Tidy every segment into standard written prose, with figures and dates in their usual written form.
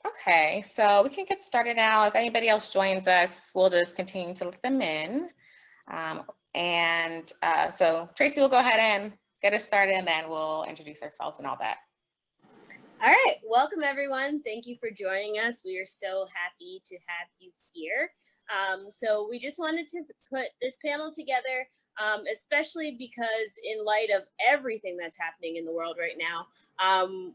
Okay, so we can get started now. If anybody else joins us, we'll just continue to let them in. So Tracy will go ahead and get us started, and then we'll introduce ourselves and all that. All right, welcome everyone. Thank you for joining us. We are so happy to have you here. So we just wanted to put this panel together, especially because in light of everything that's happening in the world right now,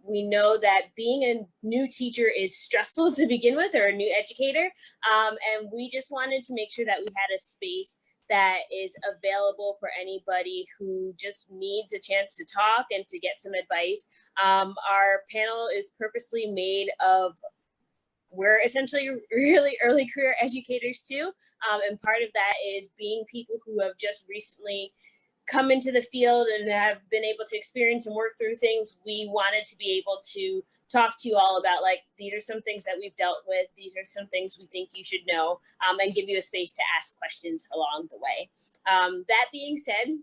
we know that being a new teacher is stressful to begin with, or a new educator. And we just wanted to make sure that we had a space that is available for anybody who just needs a chance to talk and to get some advice. Our panel is purposely made of, we're essentially really early career educators too. And part of that is being people who have just recently come into the field and have been able to experience and work through things. We wanted to be able to talk to you all about, like, these are some things that we've dealt with. These are some things we think you should know, and give you a space to ask questions along the way. That being said,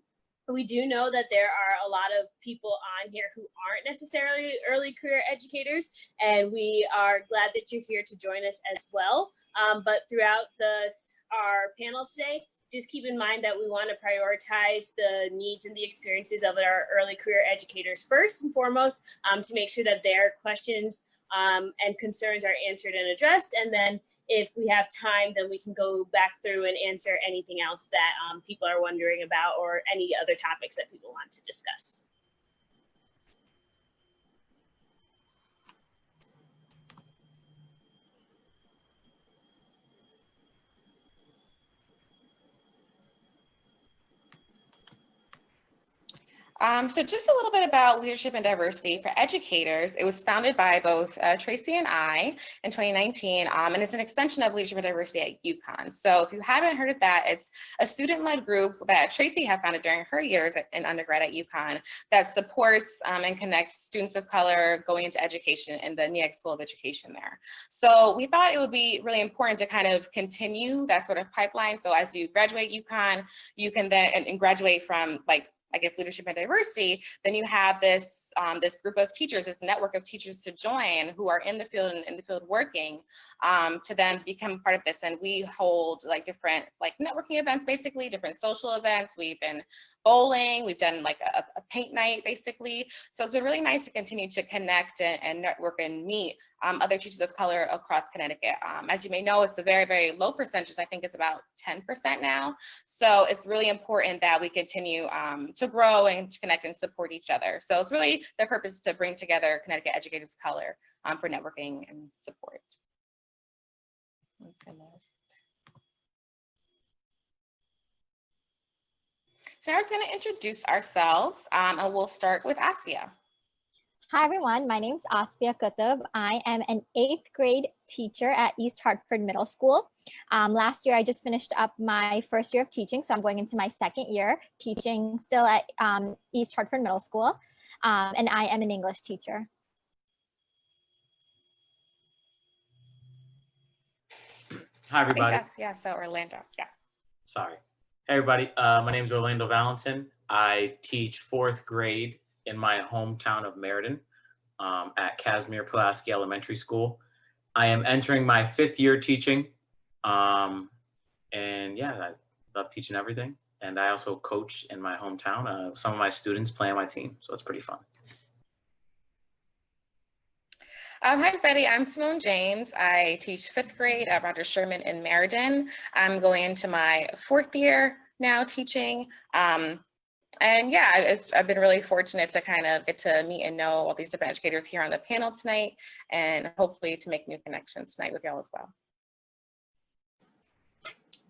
we do know that there are a lot of people on here who aren't necessarily early career educators, and we are glad that you're here to join us as well. But throughout our panel today, just keep in mind that we want to prioritize the needs and the experiences of our early career educators first and foremost, to make sure that their questions and concerns are answered and addressed. And then if we have time, then we can go back through and answer anything else that people are wondering about, or any other topics that people want to discuss. So just a little bit about leadership and diversity for educators. It was founded by both Tracy and I in 2019, and it's an extension of leadership and diversity at UConn. So if you haven't heard of that, it's a student-led group that Tracy had founded during her years in undergrad at UConn that supports and connects students of color going into education in the NEAG School of Education there. So we thought it would be really important to kind of continue that sort of pipeline. So as you graduate UConn, you can then and graduate from, like, I guess, leadership and diversity, then you have this this group of teachers, this network of teachers to join who are in the field and in the field working, to then become part of this. And we hold like different networking events, basically different social events. We've been bowling, we've done like a paint night basically. So it's been really nice to continue to connect and network and meet other teachers of color across Connecticut. As you may know, it's a very, very low percentage. I think it's about 10% now. So it's really important that we continue to grow and to connect and support each other. So it's really the purpose to bring together Connecticut educators of color for networking and support. So now we're going to introduce ourselves, and we'll start with Asfia. Hi everyone, my name is Asfia Kutub. I am an 8th grade teacher at East Hartford Middle School. Last year I just finished up my first year of teaching, so I'm going into my 2nd year teaching still at East Hartford Middle School, and I am an English teacher. Hi everybody. Yeah, so Orlando, yeah. Sorry. Hey everybody, my name is Orlando Valentin. I teach 4th grade in my hometown of Meriden at Casimir Pulaski Elementary School. I am entering my 5th year teaching, and yeah, I love teaching everything. And I also coach in my hometown. Some of my students play on my team, so it's pretty fun. Hi everybody, I'm Simone James. I teach 5th grade at Roger Sherman in Meriden. I'm going into my 4th year now teaching. And yeah, I've been really fortunate to kind of get to meet and know all these different educators here on the panel tonight, and hopefully to make new connections tonight with y'all as well.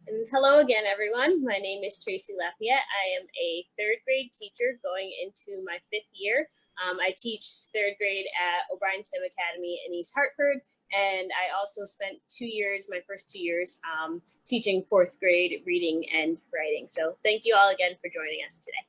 And hello again, everyone. My name is Tracy Lafayette. I am a 3rd grade teacher going into my 5th year. I teach 3rd grade at O'Brien STEM Academy in East Hartford. And I also spent 2 years, my first 2 years, teaching 4th grade reading and writing. So thank you all again for joining us today.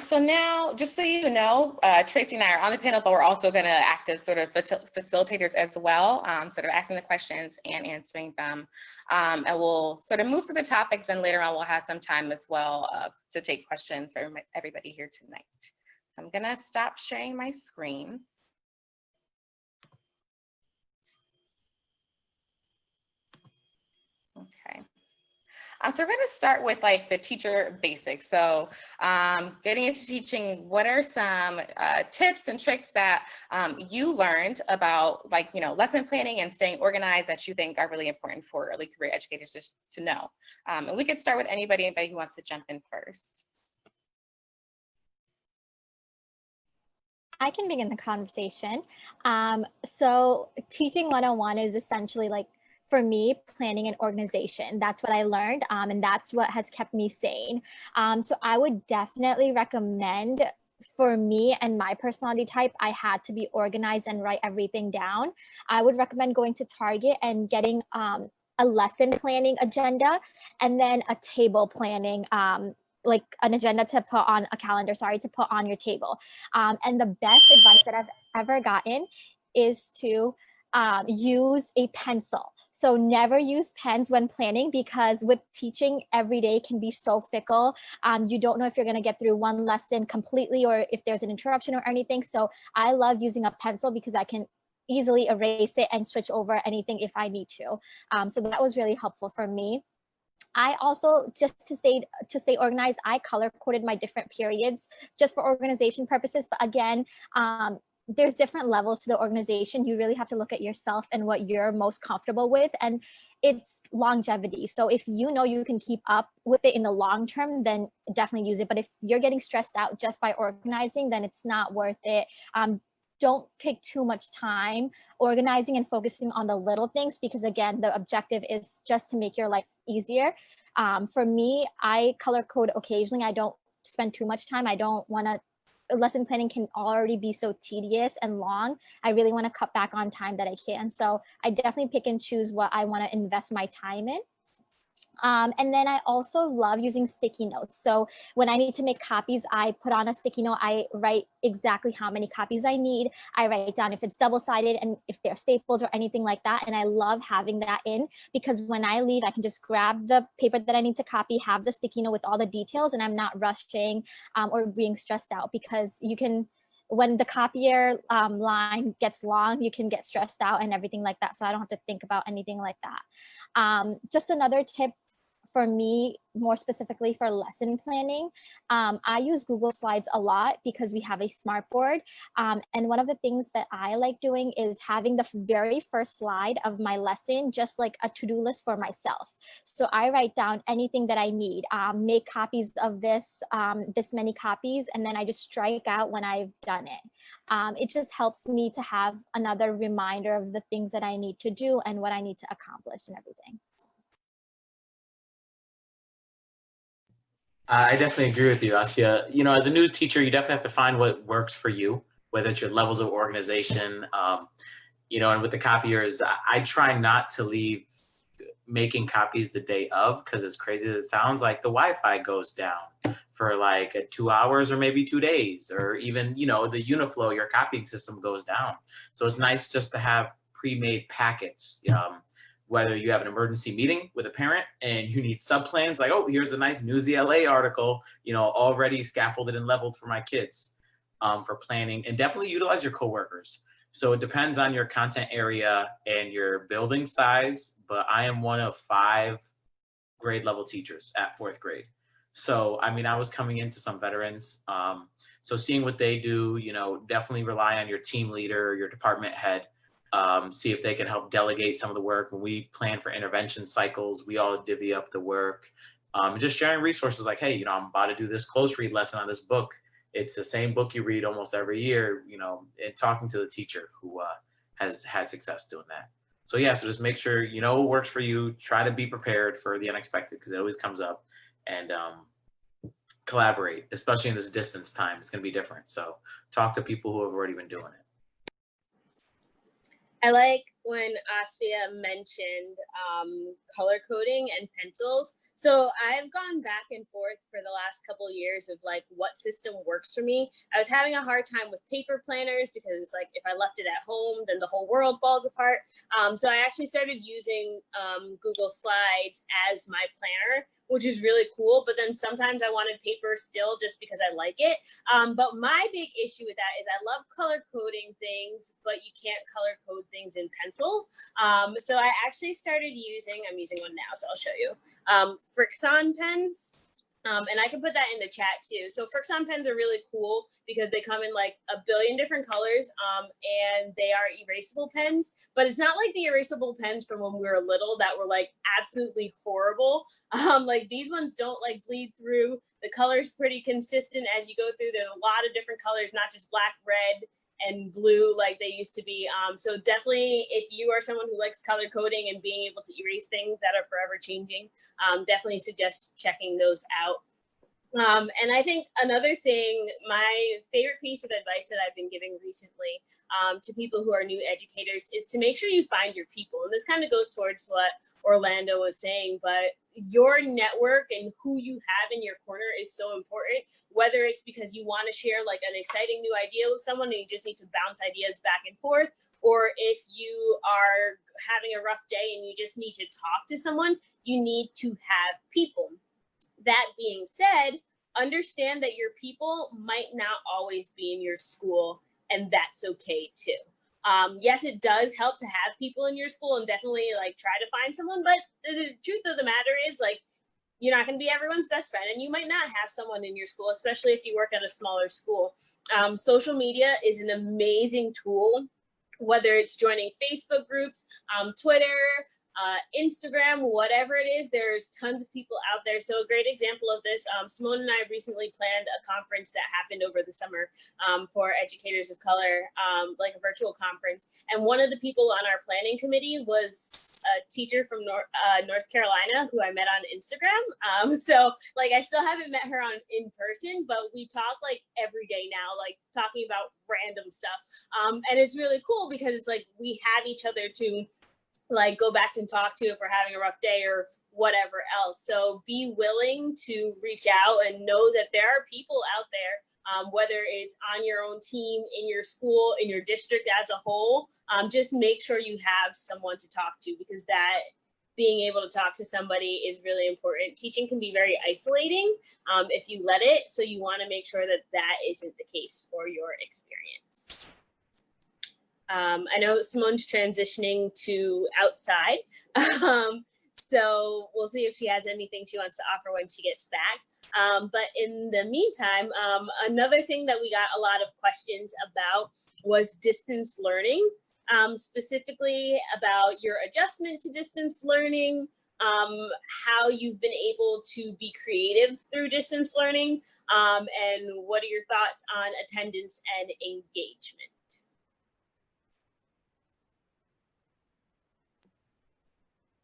So now, just so you know, Tracy and I are on the panel, but we're also going to act as sort of facilitators as well, sort of asking the questions and answering them. And we'll sort of move through the topics, and later on we'll have some time as well to take questions for everybody here tonight. So I'm going to stop sharing my screen. Okay. So we're going to start with like the teacher basics. So getting into teaching, what are some tips and tricks that you learned about, like, you know, lesson planning and staying organized that you think are really important for early career educators just to know? And we could start with anybody who wants to jump in first. I can begin the conversation. So teaching 101 is essentially like, for me, planning and organization. That's what I learned, and that's what has kept me sane. So I would definitely recommend, for me and my personality type, I had to be organized and write everything down. I would recommend going to Target and getting a lesson planning agenda, and then a table planning, like an agenda to put on a calendar, sorry, to put on your table. And the best advice that I've ever gotten is to use a pencil. So never use pens when planning, because with teaching, every day can be so fickle. You don't know if you're going to get through one lesson completely or if there's an interruption or anything. So I love using a pencil because I can easily erase it and switch over anything if I need to. So that was really helpful for me. I also, just to stay organized, I color coded my different periods just for organization purposes. But again, there's different levels to the organization. You really have to look at yourself and what you're most comfortable with. And it's longevity. So if you know you can keep up with it in the long term, then definitely use it. But if you're getting stressed out just by organizing, then it's not worth it. Don't take too much time organizing and focusing on the little things, because again, the objective is just to make your life easier. For me, I color code occasionally. I don't spend too much time. I don't want to, lesson planning can already be so tedious and long. I really want to cut back on time that I can. So I definitely pick and choose what I want to invest my time in. And then I also love using sticky notes. So when I need to make copies, I put on a sticky note. I write exactly how many copies I need. I write down if it's double-sided and if they're stapled or anything like that. And I love having that in, because when I leave, I can just grab the paper that I need to copy, have the sticky note with all the details, and I'm not rushing or being stressed out, because you can, when the copier line gets long, you can get stressed out and everything like that. So I don't have to think about anything like that. Just another tip for me, more specifically for lesson planning, I use Google Slides a lot because we have a smart board. And one of the things that I like doing is having the very first slide of my lesson, just like a to-do list for myself. So I write down anything that I need, make copies of this, this many copies, and then I just strike out when I've done it. It just helps me to have another reminder of the things that I need to do and what I need to accomplish and everything. I definitely agree with you, Asya. You know, as a new teacher, you definitely have to find what works for you, whether it's your levels of organization. You know, and with the copiers, I try not to leave making copies the day of, because as crazy as it sounds, like the Wi-Fi goes down for like 2 hours or maybe 2 days, or even, you know, the Uniflow, your copying system goes down. So it's nice just to have pre-made packets. Whether you have an emergency meeting with a parent and you need subplans, like, oh, here's a nice Newsy LA article, you know, already scaffolded and leveled for my kids, for planning. And definitely utilize your coworkers. So it depends on your content area and your building size, but I am one of 5 grade level teachers at 4th grade. So, I mean, I was coming into some veterans. So seeing what they do, you know, definitely rely on your team leader, your department head. See if they can help delegate some of the work. When we plan for intervention cycles, we all divvy up the work. Just sharing resources like, hey, you know, I'm about to do this close read lesson on this book. It's the same book you read almost every year, you know, and talking to the teacher who has had success doing that. So yeah, so just make sure you know what works for you. Try to be prepared for the unexpected, because it always comes up, and collaborate, especially in this distance time. It's going to be different. So talk to people who have already been doing it. I like when Asfia mentioned color coding and pencils. So I've gone back and forth for the last couple of years of like what system works for me. I was having a hard time with paper planners because like if I left it at home, then the whole world falls apart. So I actually started using Google Slides as my planner, which is really cool. But then sometimes I wanted paper still just because I like it. But my big issue with that is I love color coding things, but you can't color code things in pencil. pencil. So I actually started using, I'm using one now, so I'll show you, Frixon Pens. And I can put that in the chat too. So Frixon pens are really cool because they come in like a billion different colors, and they are erasable pens, but it's not like the erasable pens from when we were little that were like absolutely horrible. Like these ones don't like bleed through. The color's pretty consistent as you go through. There's a lot of different colors, not just black, red, and blue like they used to be. So definitely if you are someone who likes color coding and being able to erase things that are forever changing, definitely suggest checking those out. And I think another thing, my favorite piece of advice that I've been giving recently to people who are new educators is to make sure you find your people. And this kind of goes towards what Orlando was saying, but your network and who you have in your corner is so important, whether it's because you want to share like an exciting new idea with someone and you just need to bounce ideas back and forth, or if you are having a rough day and you just need to talk to someone, you need to have people. That being said, understand that your people might not always be in your school, and that's okay too. Yes, it does help to have people in your school and definitely like try to find someone, but the truth of the matter is like, you're not going to be everyone's best friend, and you might not have someone in your school, especially if you work at a smaller school. Social media is an amazing tool, whether it's joining Facebook groups, Twitter, Instagram, whatever it is, there's tons of people out there. So a great example of this, Simone and I recently planned a conference that happened over the summer for educators of color, like a virtual conference. And one of the people on our planning committee was a teacher from North Carolina who I met on Instagram. So like I still haven't met her in person, but we talk like every day now, like talking about random stuff. And it's really cool because it's like we have each other to like go back and talk to if we're having a rough day or whatever else. So be willing to reach out and know that there are people out there, whether it's on your own team, in your school, in your district as a whole. Just make sure you have someone to talk to, because that being able to talk to somebody is really important. Teaching can be very isolating if you let it. So you want to make sure that that isn't the case for your experience. I know Simone's transitioning to outside, so we'll see if she has anything she wants to offer when she gets back. But in the meantime, another thing that we got a lot of questions about was distance learning, specifically about your adjustment to distance learning, how you've been able to be creative through distance learning, and what are your thoughts on attendance and engagement?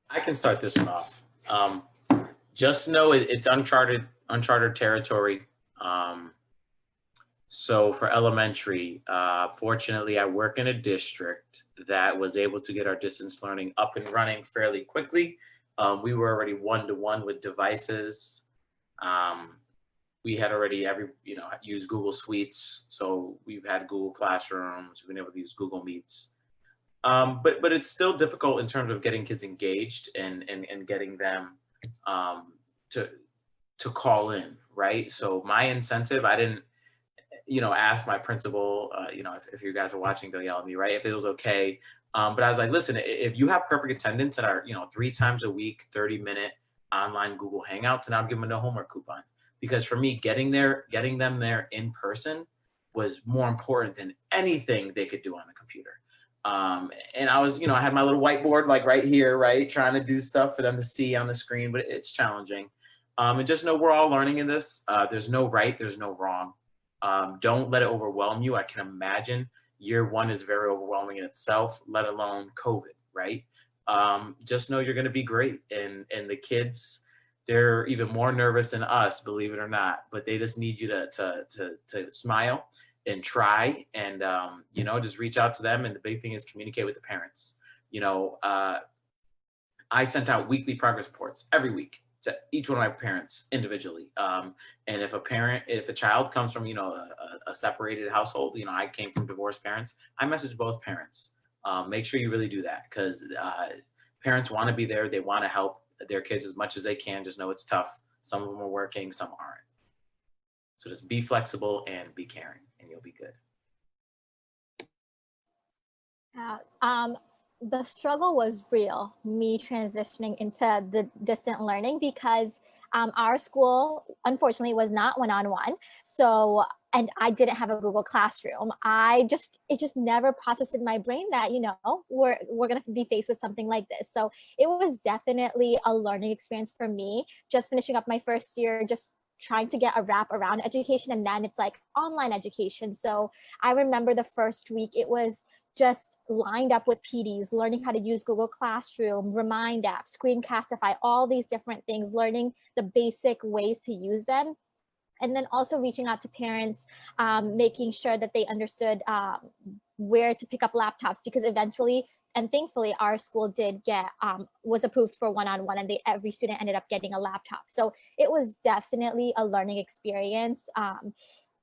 I can start this one off. Just know it's uncharted territory. So for elementary, fortunately, I work in a district that was able to get our distance learning up and running fairly quickly. We were already one-to-one with devices. We had already used Google Suites, so we've had Google Classrooms. We've been able to use Google Meets. But it's still difficult in terms of getting kids engaged and getting them to call in, right? So my incentive, I didn't, ask my principal, if you guys are watching, they'll yell at me, right? If it was okay. But I was like, listen, if you have perfect attendance at our, 3 times a week, 30-minute online Google Hangouts, and I'll give them a no homework coupon. Because for me, getting them there in person was more important than anything they could do on the computer. And I was, I had my little whiteboard like right here, right, trying to do stuff for them to see on the screen, but it's challenging. And just know we're all learning in this. There's no right, there's no wrong. Don't let it overwhelm you. I can imagine year 1 is very overwhelming in itself, let alone COVID, right? Just know you're going to be great. And the kids, they're even more nervous than us, believe it or not, but they just need you to smile and try and, just reach out to them. And the big thing is communicate with the parents. I sent out weekly progress reports every week to each one of my parents individually. And if a child comes from, a separated household, I came from divorced parents, I message both parents. Make sure you really do that, because parents want to be there. They want to help their kids as much as they can. Just know it's tough. Some of them are working, some aren't. So just be flexible and be caring, and you'll be good. the struggle was real, me transitioning into the distant learning, because our school, unfortunately, was not one-on-one. So, and I didn't have a Google Classroom. It just never processed in my brain that, you know, we're going to be faced with something like this. So it was definitely a learning experience for me, just finishing up my first year, just trying to get a wrap around education. And then it's like online education. So I remember the first week, it was just lined up with PDs, learning how to use Google Classroom, Remind App, Screencastify, all these different things, learning the basic ways to use them. And then also reaching out to parents, making sure that they understood where to pick up laptops, because eventually, and thankfully, our school did get, was approved for one-on-one, and every student ended up getting a laptop. So it was definitely a learning experience.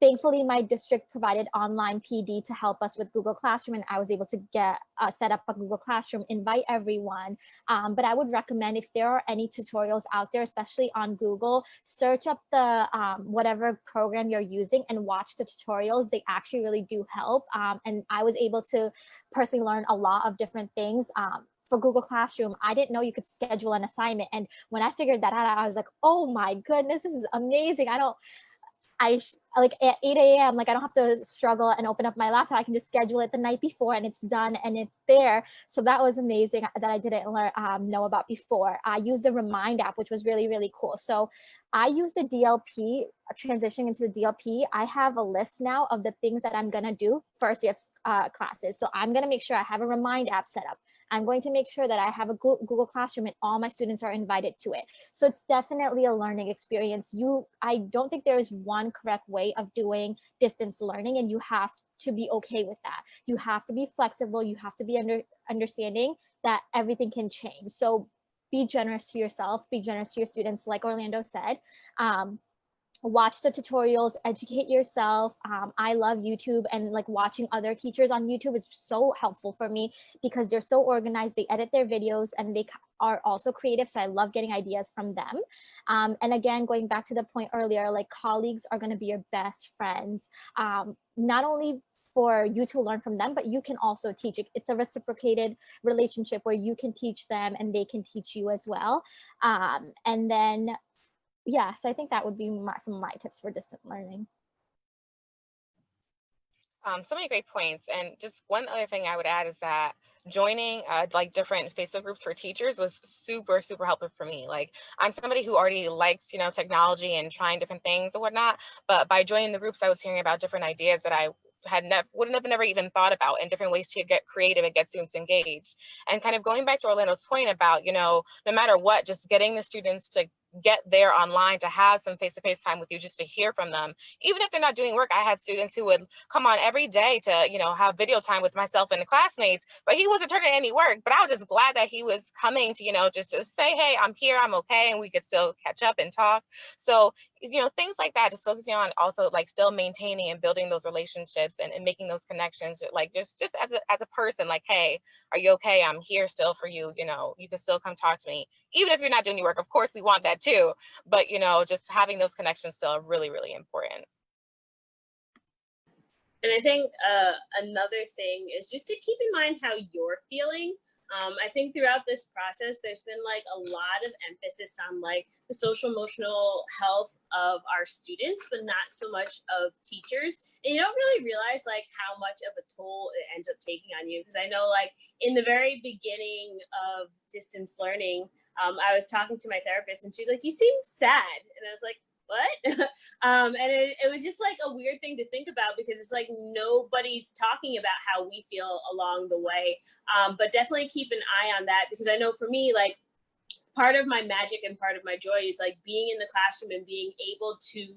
Thankfully, my district provided online PD to help us with Google Classroom, and I was able to get set up a Google Classroom, invite everyone. But I would recommend, if there are any tutorials out there, especially on Google, search up the whatever program you're using and watch the tutorials. They actually really do help. And I was able to personally learn a lot of different things. For Google Classroom, I didn't know you could schedule an assignment. And when I figured that out, I was like, oh my goodness, this is amazing. Like at 8 a.m., like I don't have to struggle and open up my laptop. I can just schedule it the night before and it's done and it's there. So that was amazing that I didn't know about before. I used the Remind app, which was really, really cool. So I used the DLP, transitioning into the DLP. I have a list now of the things that I'm going to do first year classes. So I'm going to make sure I have a Remind app set up. I'm going to make sure that I have a Google Classroom and all my students are invited to it. So it's definitely a learning experience. I don't think there is one correct way of doing distance learning, and you have to be okay with that. You have to be flexible. You have to be understanding that everything can change. So be generous to yourself, be generous to your students, like Orlando said. Watch the tutorials, educate yourself. I love YouTube, and like watching other teachers on YouTube is so helpful for me because they're so organized. They edit their videos and they are also creative. So I love getting ideas from them. And again, going back to the point earlier, like colleagues are going to be your best friends. Not only for you to learn from them, but you can also teach it. It's a reciprocated relationship where you can teach them and they can teach you as well. And then yeah, so I think that would be some of my tips for distant learning. So many great points. And just one other thing I would add is that joining like different Facebook groups for teachers was super, super helpful for me. Like I'm somebody who already likes, you know, technology and trying different things and whatnot. But by joining the groups, I was hearing about different ideas that I would have never even thought about, and different ways to get creative and get students engaged. And kind of going back to Orlando's point about, you know, no matter what, just getting the students to get there online, to have some face-to-face time with you, just to hear from them. Even if they're not doing work, I had students who would come on every day to, you know, have video time with myself and the classmates, but he wasn't turning any work. But I was just glad that he was coming to, you know, just to say, hey, I'm here, I'm okay, and we could still catch up and talk. So, you know, things like that, just focusing on also like still maintaining and building those relationships and making those connections, like just as a person, like, hey, are you okay? I'm here still for you. You know, you can still come talk to me, even if you're not doing your work. Of course, we want that too. But, you know, just having those connections still are really, really important. And I think another thing is just to keep in mind how you're feeling. I think throughout this process, there's been like a lot of emphasis on like the social emotional health of our students, but not so much of teachers. And you don't really realize like how much of a toll it ends up taking on you. Because I know like in the very beginning of distance learning, I was talking to my therapist and she's like, you seem sad. And I was like, what? And it was just like a weird thing to think about because it's like nobody's talking about how we feel along the way. But definitely keep an eye on that, because I know for me, like part of my magic and part of my joy is like being in the classroom and being able to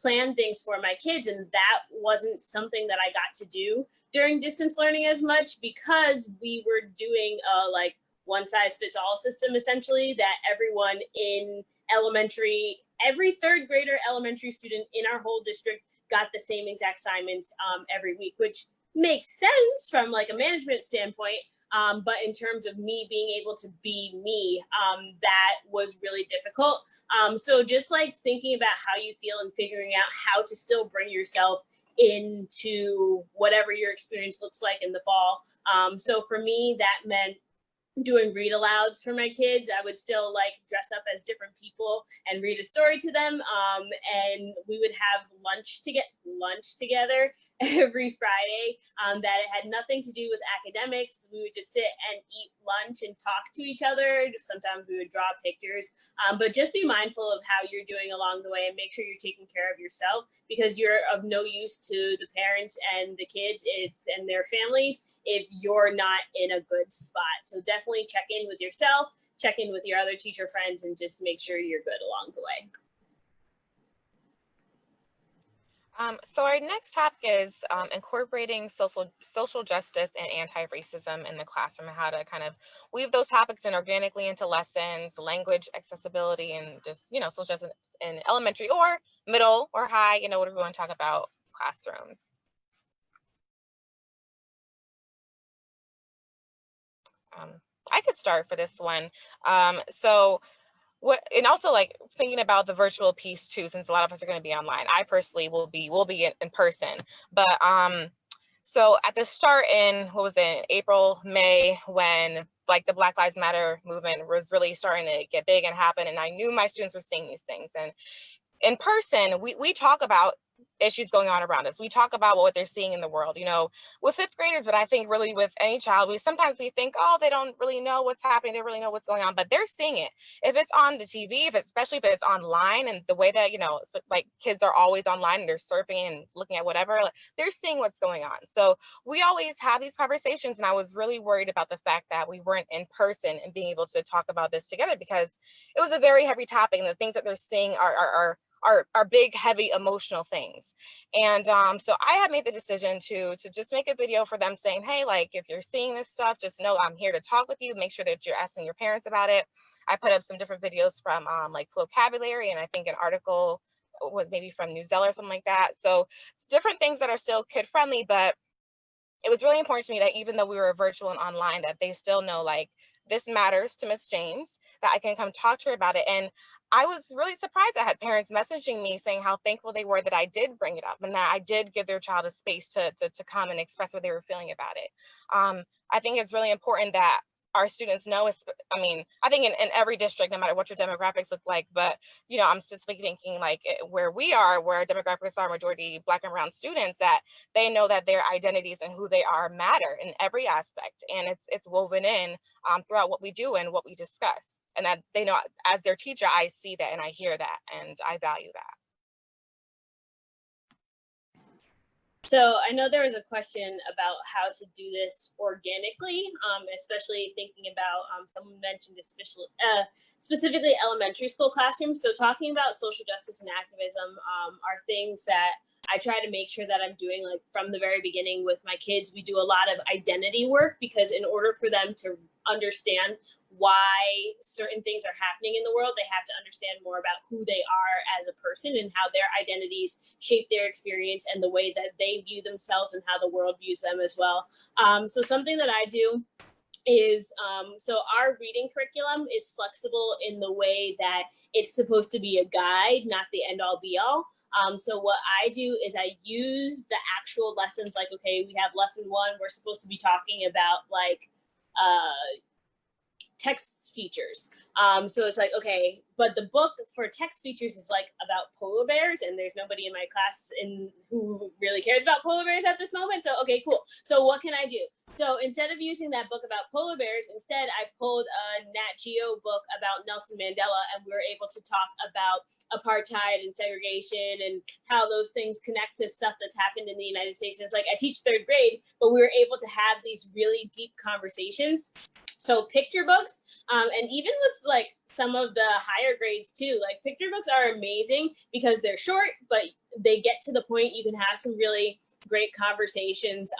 plan things for my kids. And that wasn't something that I got to do during distance learning as much, because we were doing like one size fits all system, essentially, that everyone in elementary, every third grader elementary student in our whole district got the same exact assignments every week, which makes sense from like a management standpoint. But in terms of me being able to be me, that was really difficult. So just like thinking about how you feel and figuring out how to still bring yourself into whatever your experience looks like in the fall. So for me, that meant doing read alouds for my kids. I would still like dress up as different people and read a story to them. And we would have lunch together every Friday that it had nothing to do with academics. We would just sit and eat lunch and talk to each other. Sometimes we would draw pictures, but just be mindful of how you're doing along the way and make sure you're taking care of yourself, because you're of no use to the parents and the kids and their families if you're not in a good spot. So definitely check in with yourself, check in with your other teacher friends, and just make sure you're good along the way. So our next topic is incorporating social justice and anti-racism in the classroom, and how to kind of weave those topics in organically into lessons, language accessibility, and just, you know, social justice in elementary or middle or high, you know, whatever we want to talk about classrooms. I could start for this one. And also like thinking about the virtual piece too, since a lot of us are going to be online. I personally will be in person, but so at the start in April, May, when like the Black Lives Matter movement was really starting to get big and happen, and I knew my students were seeing these things, and in person we talk about issues going on around us. We talk about what they're seeing in the world, you know, with fifth graders, but I think really with any child, we think, oh, they don't really know what's happening, they really know what's going on, but they're seeing it. If it's on the TV, especially if it's online, and the way that, you know, like kids are always online and they're surfing and looking at whatever, like, they're seeing what's going on. So we always have these conversations, and I was really worried about the fact that we weren't in person and being able to talk about this together, because it was a very heavy topic, and the things that they're seeing are big, heavy, emotional things. And so I had made the decision to just make a video for them saying, hey, like, if you're seeing this stuff, just know I'm here to talk with you. Make sure that you're asking your parents about it. I put up some different videos from like vocabulary, and I think an article was maybe from New Zealand or something like that. So it's different things that are still kid friendly, but it was really important to me that even though we were virtual and online, that they still know, like, this matters to Miss James, that I can come talk to her about it. And I was really surprised. I had parents messaging me saying how thankful they were that I did bring it up, and that I did give their child a space to come and express what they were feeling about it. I think it's really important that our students know, I mean, I think in every district, no matter what your demographics look like, but, you know, I'm specifically thinking like where we are, where our demographics are majority Black and brown students, that they know that their identities and who they are matter in every aspect. And it's woven in throughout what we do and what we discuss. And that they know, as their teacher, I see that and I hear that and I value that. So I know there was a question about how to do this organically, especially thinking about, someone mentioned specifically elementary school classrooms. So talking about social justice and activism are things that I try to make sure that I'm doing, like, from the very beginning with my kids. We do a lot of identity work, because in order for them to understand why certain things are happening in the world, they have to understand more about who they are as a person and how their identities shape their experience and the way that they view themselves and how the world views them as well. So something that I do is, so our reading curriculum is flexible in the way that it's supposed to be a guide, not the end all be all. So what I do is I use the actual lessons, like, okay, we have lesson 1, we're supposed to be talking about like text features. So it's like, okay, but the book for text features is like about polar bears, and there's nobody in my class who really cares about polar bears at this moment. So, okay, cool. So what can I do? So instead of using that book about polar bears, instead I pulled a Nat Geo book about Nelson Mandela, and we were able to talk about apartheid and segregation and how those things connect to stuff that's happened in the United States. And it's like, I teach 3rd grade, but we were able to have these really deep conversations. So picture books, and even with like some of the higher grades too, like picture books are amazing because they're short, but they get to the point. You can have some really great conversations.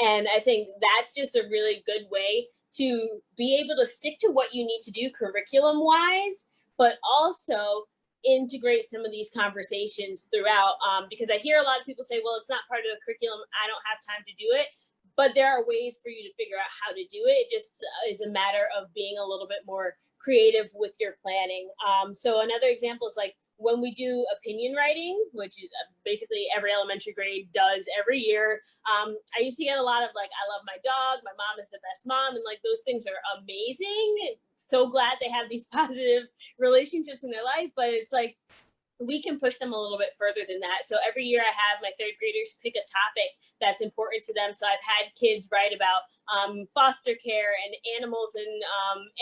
And I think that's just a really good way to be able to stick to what you need to do curriculum wise, but also integrate some of these conversations throughout, because I hear a lot of people say, well, it's not part of the curriculum, I don't have time to do it. But there are ways for you to figure out how to do it. It just is a matter of being a little bit more creative with your planning. So another example is like when we do opinion writing, which is basically every elementary grade does every year, I used to get a lot of like, I love my dog, my mom is the best mom, and like those things are amazing. So glad they have these positive relationships in their life, but it's like, we can push them a little bit further than that. So every year I have my third graders pick a topic that's important to them. So I've had kids write about foster care and animals and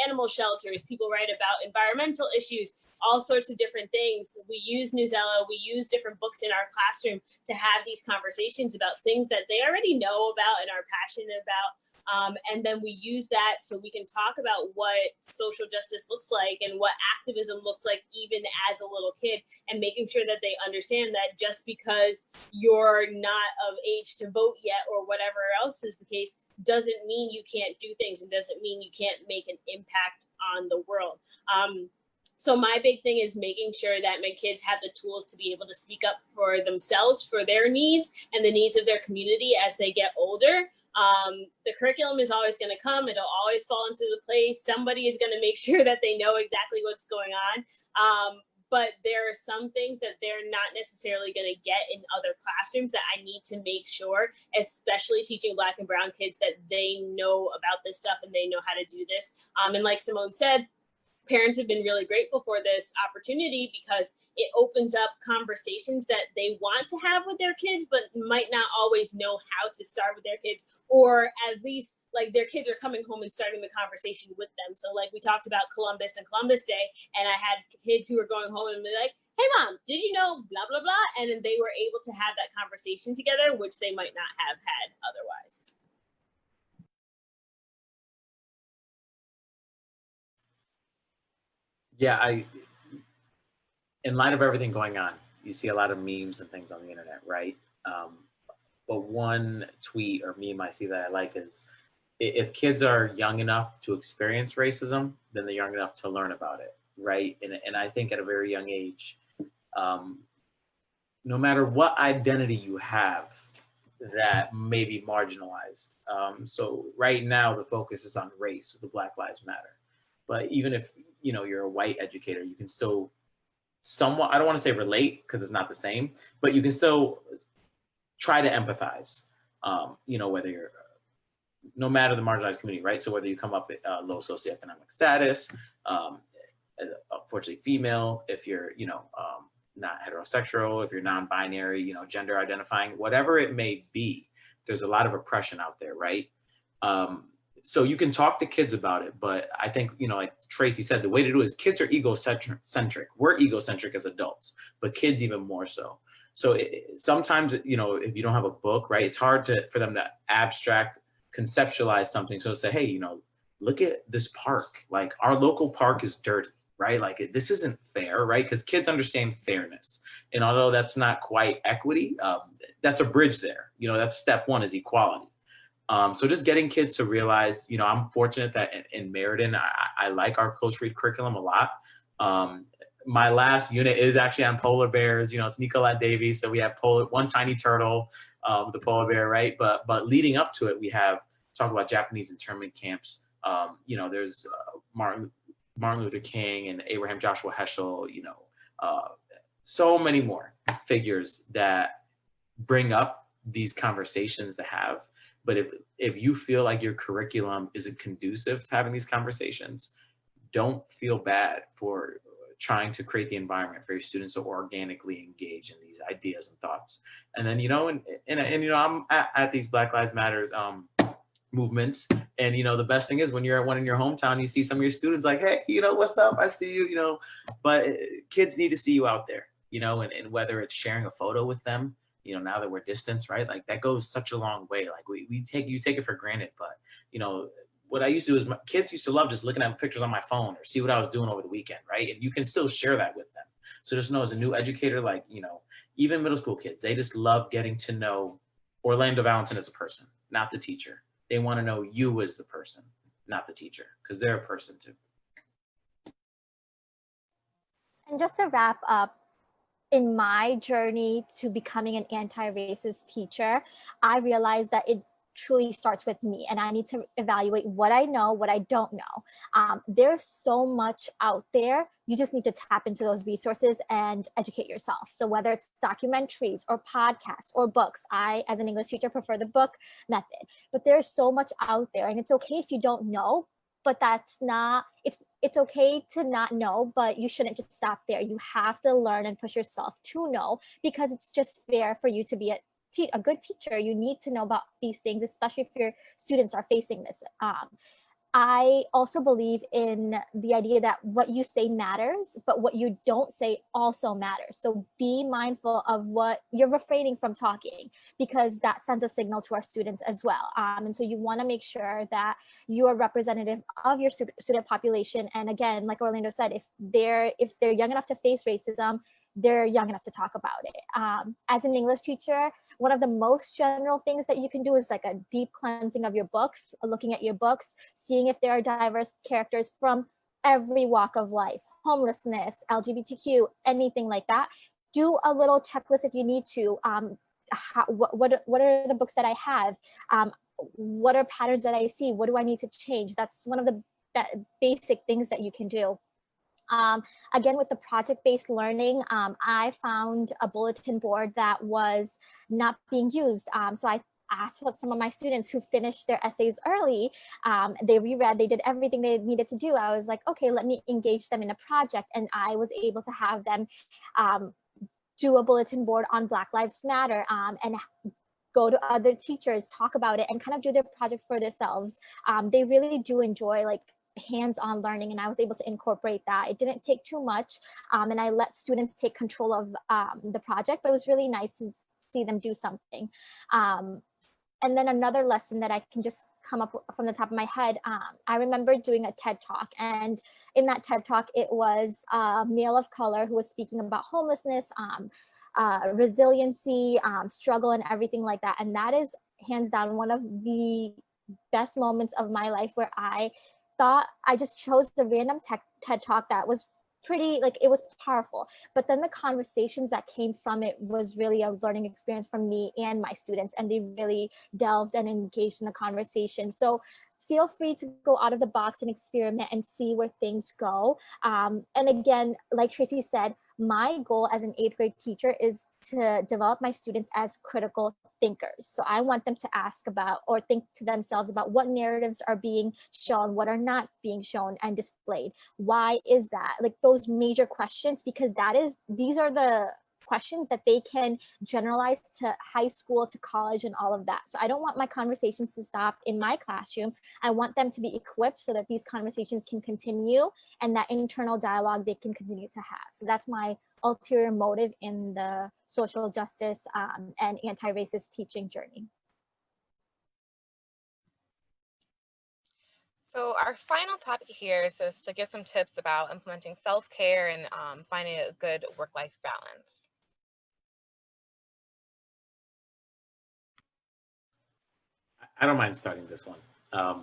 animal shelters. People write about environmental issues, all sorts of different things. We use Newsella, we use different books in our classroom to have these conversations about things that they already know about and are passionate about. And then we use that so we can talk about what social justice looks like and what activism looks like even as a little kid, and making sure that they understand that just because you're not of age to vote yet or whatever else is the case doesn't mean you can't do things and doesn't mean you can't make an impact on the world. So my big thing is making sure that my kids have the tools to be able to speak up for themselves, for their needs and the needs of their community as they get older. The curriculum is always going to come. It'll always fall into the place. Somebody is going to make sure that they know exactly what's going on. But there are some things that they're not necessarily going to get in other classrooms that I need to make sure, especially teaching Black and brown kids, that they know about this stuff and they know how to do this. And like Simone said, parents have been really grateful for this opportunity because it opens up conversations that they want to have with their kids, but might not always know how to start with their kids, or at least like their kids are coming home and starting the conversation with them. So like we talked about Columbus and Columbus Day, and I had kids who were going home and be like, hey mom, did you know blah, blah, blah? And then they were able to have that conversation together, which they might not have had otherwise. Yeah, in light of everything going on, you see a lot of memes and things on the internet, right? But one tweet or meme I see that I like is, if kids are young enough to experience racism, then they're young enough to learn about it, right? And I think at a very young age, no matter what identity you have that may be marginalized. So right now the focus is on race with the Black Lives Matter. But even if you're a white educator, you can still somewhat, I don't want to say relate because it's not the same, but you can still try to empathize, whether you're, no matter the marginalized community, right? So whether you come up at low socioeconomic status, unfortunately female, if you're, not heterosexual, if you're non-binary, gender identifying, whatever it may be, there's a lot of oppression out there, right? So you can talk to kids about it, but I think, like Tracy said, the way to do it is kids are egocentric. We're egocentric as adults, but kids even more so. So sometimes, if you don't have a book, right, it's hard for them to abstract, conceptualize something. So say, hey, look at this park. Like our local park is dirty, right? Like this isn't fair, right? Because kids understand fairness. And although that's not quite equity, that's a bridge there. That's step one, is equality. So just getting kids to realize, I'm fortunate that in Meriden, I like our close read curriculum a lot. My last unit is actually on polar bears. It's Nicolette Davies, so we have one tiny turtle, the polar bear, right? But leading up to it, we have talked about Japanese internment camps. There's Martin Luther King and Abraham Joshua Heschel. So many more figures that bring up these conversations to have. But if you feel like your curriculum isn't conducive to having these conversations, don't feel bad for trying to create the environment for your students to organically engage in these ideas and thoughts. And then, I'm at these Black Lives Matter movements. And, the best thing is when you're at one in your hometown, you see some of your students like, hey, what's up? I see you, but kids need to see you out there, and whether it's sharing a photo with them, now that we're distanced, right? Like that goes such a long way. Like you take it for granted, but what I used to do is my kids used to love just looking at pictures on my phone or see what I was doing over the weekend, right? And you can still share that with them. So just know as a new educator, like, even middle school kids, they just love getting to know Orlando Valentin as a person, not the teacher. They want to know you as the person, not the teacher, because they're a person too. And just to wrap up, in my journey to becoming an anti-racist teacher, I realized that it truly starts with me, and I need to evaluate what I know, what I don't know. There's so much out there. You just need to tap into those resources and educate yourself. So whether it's documentaries or podcasts or books, I, as an English teacher, prefer the book method, but there's so much out there, and it's okay if you don't know, but that's not, it's okay to not know, but you shouldn't just stop there. You have to learn and push yourself to know, because it's just fair for you to be a good teacher. You need to know about these things, especially if your students are facing this. I also believe in the idea that what you say matters, but what you don't say also matters. So be mindful of what you're refraining from talking, because that sends a signal to our students as well. And so you want to make sure that you are representative of your student population. And again, like Orlando said, if they're young enough to face racism, they're young enough to talk about it. As an English teacher, one of the most general things that you can do is like a deep cleansing of your books, looking at your books, seeing if there are diverse characters from every walk of life, homelessness, LGBTQ, anything like that. Do a little checklist if you need to. What are the books that I have? What are patterns that I see? What do I need to change? That's one of the basic things that you can do. Again, with the project-based learning, I found a bulletin board that was not being used. So I asked what some of my students who finished their essays early, they reread, they did everything they needed to do. I was like, okay, let me engage them in a project. And I was able to have them do a bulletin board on Black Lives Matter, and go to other teachers, talk about it, and kind of do their project for themselves. They really do enjoy like hands-on learning, and I was able to incorporate that. It didn't take too much, and I let students take control of the project, but it was really nice to see them do something. And then another lesson that I can just come up from the top of my head, I remember doing a TED Talk, and in that TED Talk, it was a male of color who was speaking about homelessness, resiliency, struggle, and everything like that. And that is hands down one of the best moments of my life, where I thought I just chose the random TED Talk that was pretty, like, it was powerful, but then the conversations that came from it was really a learning experience for me and my students, and they really delved and engaged in the conversation. So feel free to go out of the box and experiment and see where things go. And again, like Tracy said, my goal as an 8th grade teacher is to develop my students as critical thinkers. So I want them to ask about, or think to themselves about, what narratives are being shown, what are not being shown and displayed. Why is that? Like those major questions, because these are the questions that they can generalize to high school, to college, and all of that. So I don't want my conversations to stop in my classroom. I want them to be equipped so that these conversations can continue, and that internal dialogue they can continue to have. So that's my ulterior motive in the social justice and anti-racist teaching journey. So our final topic here is just to give some tips about implementing self-care and finding a good work-life balance. I don't mind starting this one. I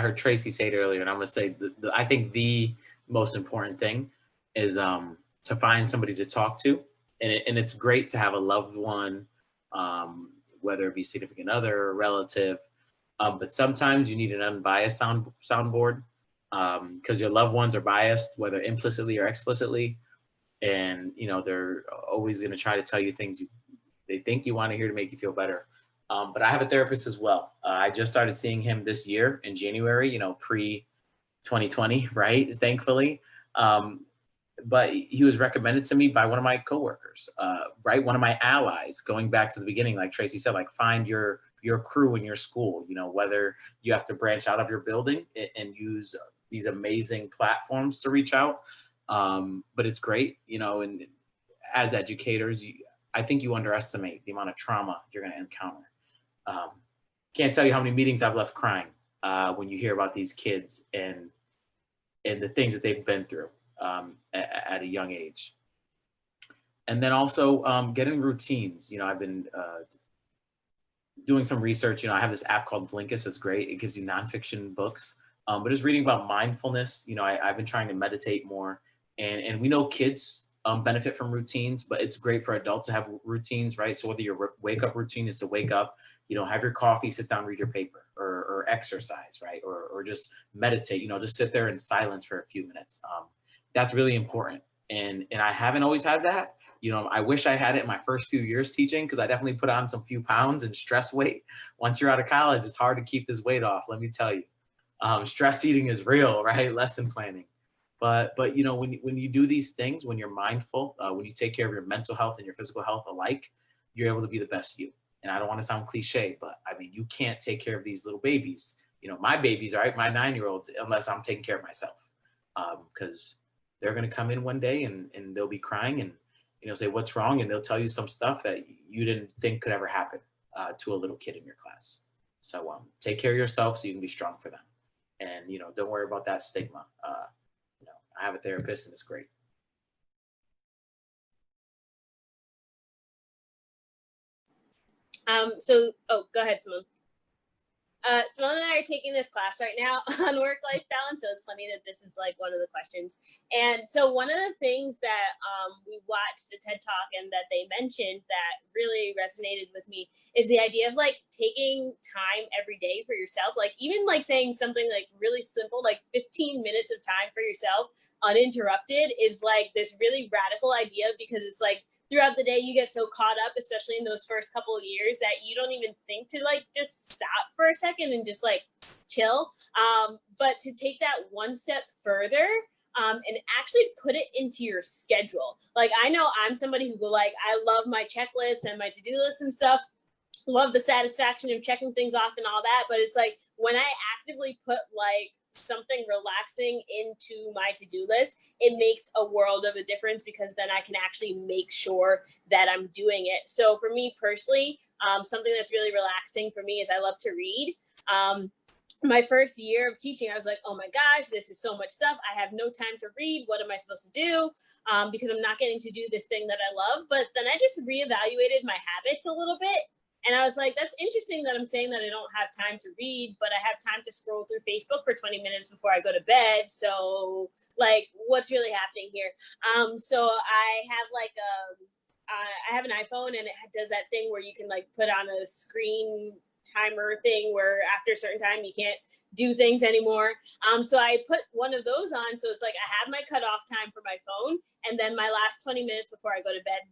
heard Tracy say it earlier, and I'm going to say I think the most important thing is to find somebody to talk to. And it's great to have a loved one, whether it be significant other or relative. But sometimes you need an unbiased soundboard, because your loved ones are biased, whether implicitly or explicitly. And, they're always going to try to tell you things they think you want to hear to make you feel better. But I have a therapist as well. I just started seeing him this year in January, pre-2020, right? Thankfully. But he was recommended to me by one of my coworkers, right? One of my allies, going back to the beginning, like Tracy said, like find your crew in your school, whether you have to branch out of your building and use these amazing platforms to reach out. But it's great, and as educators, I think you underestimate the amount of trauma you're going to encounter. Can't tell you how many meetings I've left crying when you hear about these kids and the things that they've been through at a young age. And then also getting routines. I've been doing some research. I have this app called Blinkist. It's great. It gives you nonfiction books, but just reading about mindfulness. I've been trying to meditate more, and we know kids benefit from routines, but it's great for adults to have routines, right? So whether your wake up routine is to wake up, have your coffee, sit down, read your paper, or exercise, right? Or just meditate, just sit there in silence for a few minutes. That's really important. And I haven't always had that. I wish I had it in my first few years teaching, because I definitely put on some few pounds and stress weight. Once you're out of college, it's hard to keep this weight off, let me tell you. Stress eating is real, right? Lesson planning. But when you do these things, when you're mindful, when you take care of your mental health and your physical health alike, you're able to be the best you. And I don't want to sound cliche, but I mean, you can't take care of these little babies. My babies, right? My 9-year-olds, unless I'm taking care of myself, because they're going to come in one day and they'll be crying and say what's wrong, and they'll tell you some stuff that you didn't think could ever happen to a little kid in your class. So take care of yourself so you can be strong for them, and don't worry about that stigma. I have a therapist and it's great. Go ahead, Simone. Simone and I are taking this class right now on work-life balance, so it's funny that this is like one of the questions. And so one of the things that we watched a TED Talk and that they mentioned that really resonated with me is the idea of like taking time every day for yourself, like even like saying something like really simple, like 15 minutes of time for yourself uninterrupted is like this really radical idea, because it's like throughout the day you get so caught up, especially in those first couple of years, that you don't even think to like just stop for a second and just like chill. But to take that one step further and actually put it into your schedule. Like I know I'm somebody who I love my checklist and my to-do list and stuff. Love the satisfaction of checking things off and all that. But it's like when I actively put like something relaxing into my to-do list, it makes a world of a difference, because then I can actually make sure that I'm doing it. So for me personally, something that's really relaxing for me is I love to read. My first year of teaching, I was like, oh my gosh, this is so much stuff. I have no time to read. What am I supposed to do? Because I'm not getting to do this thing that I love. But then I just reevaluated my habits a little bit. And I was like, that's interesting that I'm saying that I don't have time to read, but I have time to scroll through Facebook for 20 minutes before I go to bed. So like, what's really happening here? So I have I have an iPhone, and it does that thing where you can like put on a screen timer thing where after a certain time you can't do things anymore. So I put one of those on. So it's like I have my cutoff time for my phone, and then my last 20 minutes before I go to bed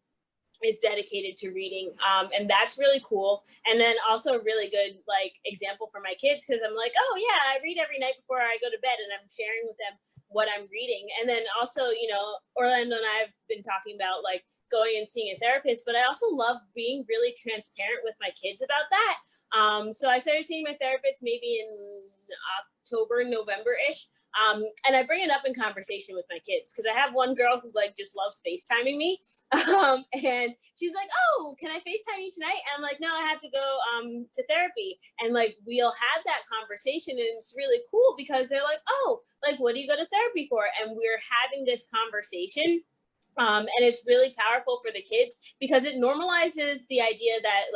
is dedicated to reading. And that's really cool. And then also a really good like example for my kids, because I'm like, oh yeah, I read every night before I go to bed, and I'm sharing with them what I'm reading. And then also, Orlando and I have been talking about like going and seeing a therapist, but I also love being really transparent with my kids about that. So I started seeing my therapist maybe in October, November-ish. And I bring it up in conversation with my kids, because I have one girl who like just loves FaceTiming me. And she's like, oh, can I FaceTime you tonight? And I'm like, no, I have to go to therapy. And like, we'll have that conversation, and it's really cool, because they're like, oh, like, what do you go to therapy for? And we're having this conversation. And it's really powerful for the kids, because it normalizes the idea that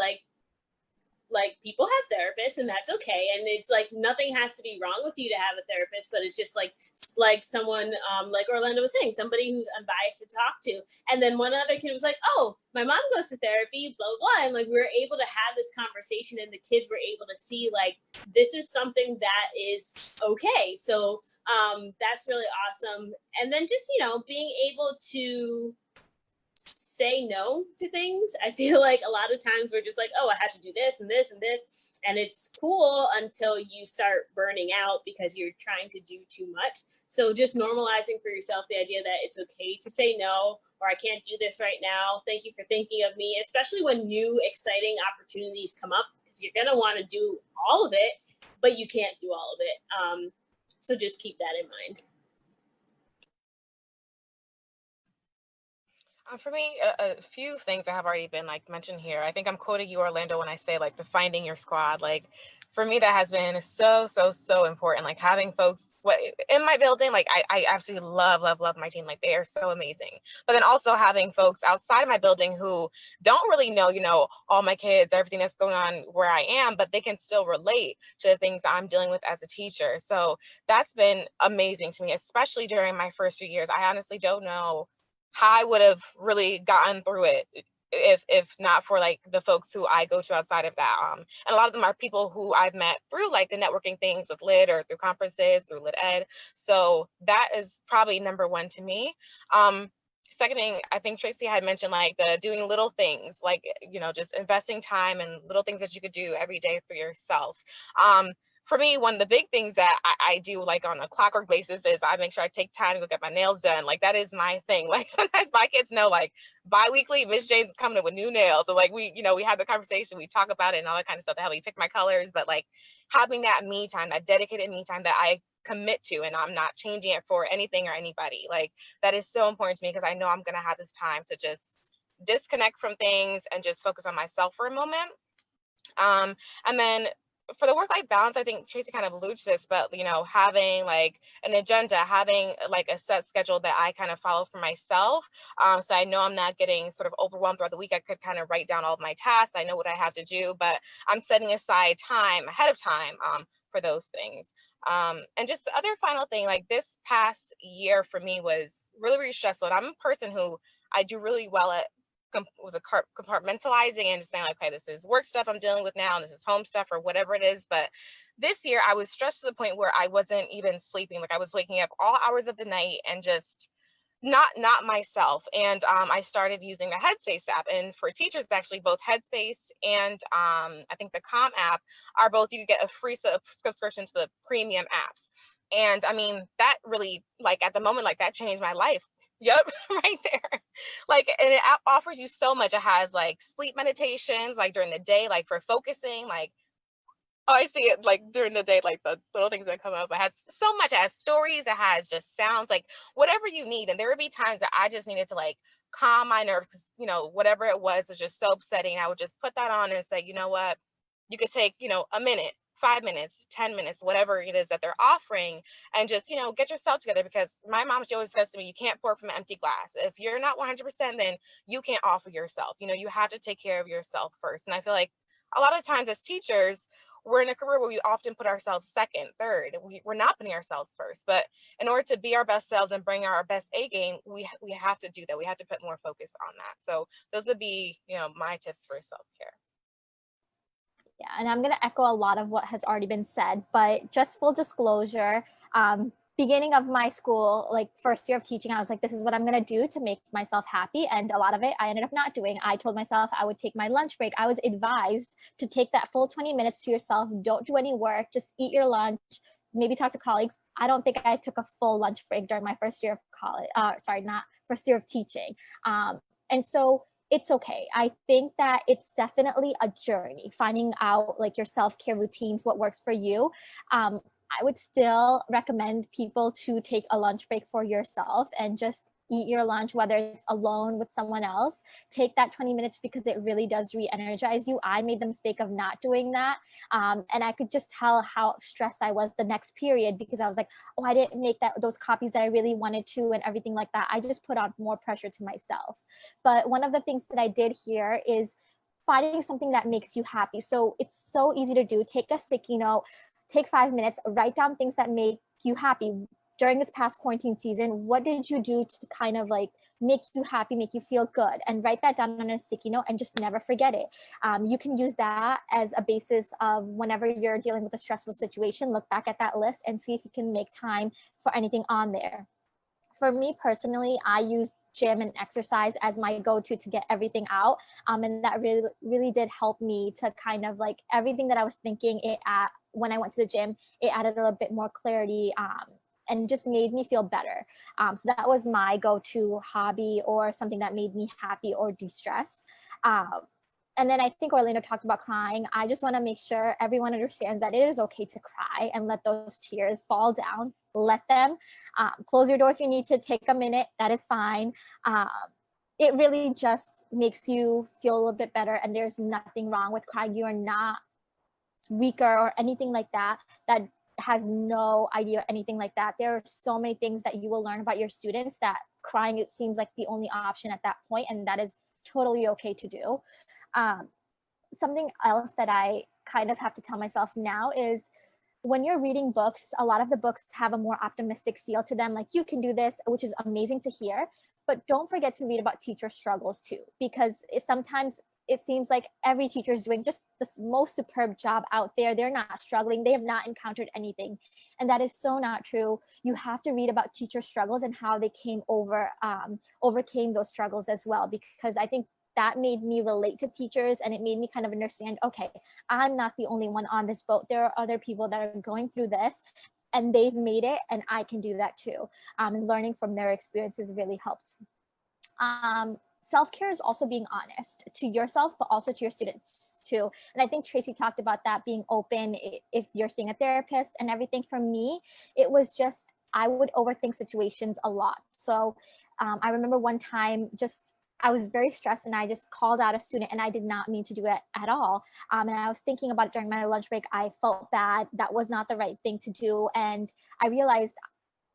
like people have therapists, and that's okay. And it's like, nothing has to be wrong with you to have a therapist, but it's just like someone, like Orlando was saying, somebody who's unbiased to talk to. And then one other kid was like, oh, my mom goes to therapy, blah, blah, blah. And like, we were able to have this conversation, and the kids were able to see like, this is something that is okay. So that's really awesome. And then just, being able to say no to things. I feel like a lot of times we're just like, oh, I have to do this and this and this. And it's cool until you start burning out because you're trying to do too much. So just normalizing for yourself the idea that it's okay to say no, or I can't do this right now. Thank you for thinking of me, especially when new exciting opportunities come up, because you're going to want to do all of it, but you can't do all of it. So just keep that in mind. For me, a few things that have already been like mentioned here. I think I'm quoting you, Orlando, when I say like the finding your squad. Like for me, that has been so important. Like having folks in my building, like I absolutely love my team. Like they are so amazing. But then also having folks outside of my building who don't really know, all my kids, everything that's going on where I am, but they can still relate to the things I'm dealing with as a teacher. So that's been amazing to me, especially during my first few years. I honestly don't know how I would have really gotten through it if not for like the folks who I go to outside of that. And a lot of them are people who I've met through like the networking things with LID or through conferences, through LIDEd. So that is probably number one to me. Second thing, I think Tracy had mentioned like the doing little things, like, you know, just investing time and little things that you could do every day for yourself. For me, one of the big things that I do like on a clockwork basis is I make sure I take time to go get my nails done. Like that is my thing. Like sometimes my kids know like bi-weekly, Miss Jane's coming up with new nails. So like we, you know, we have the conversation, we talk about it and all that kind of stuff, to help me pick my colors, but like having that me time, that dedicated me time that I commit to, and I'm not changing it for anything or anybody. Like that is so important to me because I know I'm gonna have this time to just disconnect from things and just focus on myself for a moment. And then for the work-life balance, I think Tracy kind of alludes to this, but you know, having like an agenda, having like a set schedule that I kind of follow for myself. So I know I'm not getting sort of overwhelmed throughout the week. I could kind of write down all of my tasks. I know what I have to do, but I'm setting aside time ahead of time for those things. And just the other final thing, like this past year for me was really, really stressful. And I'm a person who I do really well at with a compartmentalizing and just saying like, okay, this is work stuff I'm dealing with now, and this is home stuff or whatever it is. But this year I was stressed to the point where I wasn't even sleeping. Like I was waking up all hours of the night and just not myself. And I started using the Headspace app. And for teachers, actually both Headspace and I think the Calm app are both, you get a free subscription to the premium apps. And I mean, that really, like at the moment, like that changed my life. Yep, right there. Like, and it offers you so much. It has like sleep meditations, like during the day, like for focusing, like, oh, I see it like during the day, like the little things that come up. It has so much. It has stories. It has just sounds, like whatever you need. And there would be times that I just needed to like calm my nerves, because, you know, whatever it was just so upsetting. I would just put that on and say, you know what, you could take, you know, a minute, 5 minutes, 10 minutes, whatever it is that they're offering, and just, you know, get yourself together. Because my mom, she always says to me, you can't pour from an empty glass. If you're not 100%, then you can't offer yourself. You know, you have to take care of yourself first. And I feel like a lot of times as teachers, we're in a career where we often put ourselves second, third. We're not putting ourselves first. But in order to be our best selves and bring our best A game, we have to do that. We have to put more focus on that. So those would be, you know, my tips for self-care. Yeah, and I'm going to echo a lot of what has already been said, but just full disclosure, beginning of my school, like first year of teaching, I was like, this is what I'm going to do to make myself happy. And a lot of it I ended up not doing. I told myself I would take my lunch break. I was advised to take that full 20 minutes to yourself. Don't do any work, just eat your lunch, maybe talk to colleagues. I don't think I took a full lunch break during my first year of college. Sorry, not first year of teaching. And so it's okay. I think that it's definitely a journey, finding out like your self-care routines, what works for you. I would still recommend people to take a lunch break for yourself and just eat your lunch, whether it's alone with someone else. Take that 20 minutes because it really does re-energize you. I made the mistake of not doing that. And I could just tell how stressed I was the next period because I was like, oh, I didn't make those copies that I really wanted to and everything like that. I just put on more pressure to myself. But one of the things that I did here is finding something that makes you happy. So it's so easy to do. Take a sticky note, take 5 minutes, write down things that make you happy. During this past quarantine season, what did you do to kind of like make you happy, make you feel good? And write that down on a sticky note and just never forget it. You can use that as a basis of whenever you're dealing with a stressful situation, look back at that list and see if you can make time for anything on there. For me personally, I use gym and exercise as my go-to to get everything out. And that really did help me to kind of like everything that I was thinking when I went to the gym, it added a little bit more clarity and just made me feel better. So that was my go-to hobby or something that made me happy or de-stress. And then I think Orlando talked about crying. I just want to make sure everyone understands that it is okay to cry and let those tears fall down. Let them. Close your door if you need to. Take a minute. That is fine. It really just makes you feel a little bit better. And there's nothing wrong with crying. You are not weaker or anything like that. That has no idea or anything like that. There are so many things that you will learn about your students that crying, it seems like the only option at that point, and that is totally okay to do. Something else that I kind of have to tell myself now is when you're reading books, a lot of the books have a more optimistic feel to them, like you can do this, which is amazing to hear. but don't forget to read about teacher struggles too, because sometimes it seems like every teacher is doing just the most superb job out there. They're not struggling. They have not encountered anything. And that is so not true. You have to read about teacher struggles and how they overcame those struggles as well, because I think that made me relate to teachers, and it made me kind of understand, okay, I'm not the only one on this boat. There are other people that are going through this and they've made it, and I can do that too. And learning from their experiences really helped. Self-care is also being honest to yourself, but also to your students too. And I think Tracy talked about that, being open if you're seeing a therapist and everything. For me, it was just, I would overthink situations a lot. So I remember one time I was very stressed and I just called out a student, and I did not mean to do it at all. And I was thinking about it during my lunch break. I felt bad. That was not the right thing to do. And I realized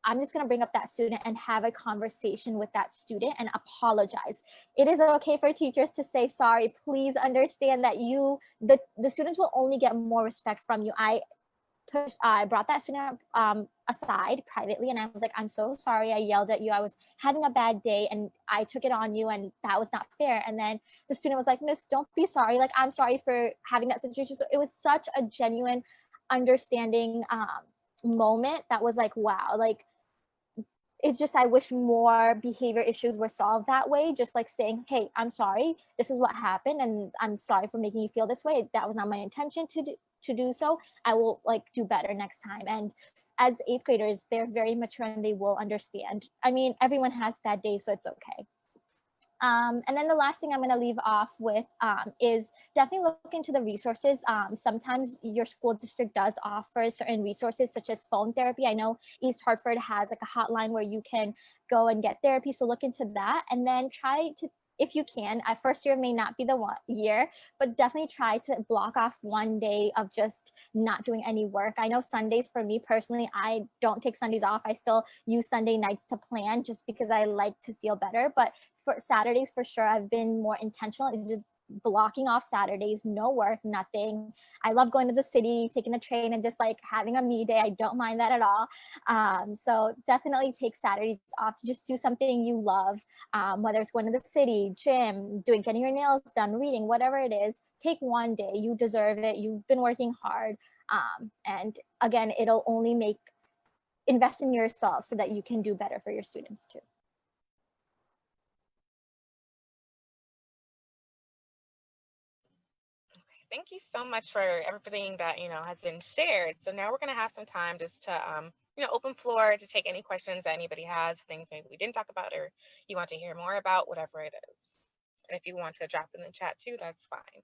I'm just going to bring up that student and have a conversation with that student and apologize. It is okay for teachers to say sorry. Please understand that the students will only get more respect from you. I brought that student aside privately, and I was like, I'm so sorry. I yelled at you. I was having a bad day and I took it on you, and that was not fair. And then the student was like, Miss, don't be sorry. Like, I'm sorry for having that situation. So it was such a genuine understanding moment that was like, wow, like, it's just, I wish more behavior issues were solved that way. Just like saying, hey, I'm sorry, this is what happened, and I'm sorry for making you feel this way. That was not my intention to do so. I will like do better next time. And as 8th graders, they're very mature and they will understand. I mean, everyone has bad days, so it's okay. And then the last thing I'm going to leave off with is definitely look into the resources. Sometimes your school district does offer certain resources such as phone therapy. I know East Hartford has like a hotline where you can go and get therapy. So look into that, and then try to, if you can, at first year may not be the year, but definitely try to block off one day of just not doing any work. I know Sundays, for me personally, I don't take Sundays off. I still use Sunday nights to plan just because I like to feel better. But for Saturdays, for sure, I've been more intentional in just blocking off Saturdays, no work, nothing. I love going to the city, taking a train, and just like having a me day. I don't mind that at all. So definitely take Saturdays off to just do something you love, whether it's going to the city, gym, getting your nails done, reading, whatever it is. Take one day. You deserve it. You've been working hard. And again, it'll only invest in yourself so that you can do better for your students too. Thank you so much for everything that, has been shared. So now we're going to have some time just to, open floor to take any questions that anybody has, things maybe we didn't talk about or you want to hear more about, whatever it is. And if you want to drop in the chat too, that's fine.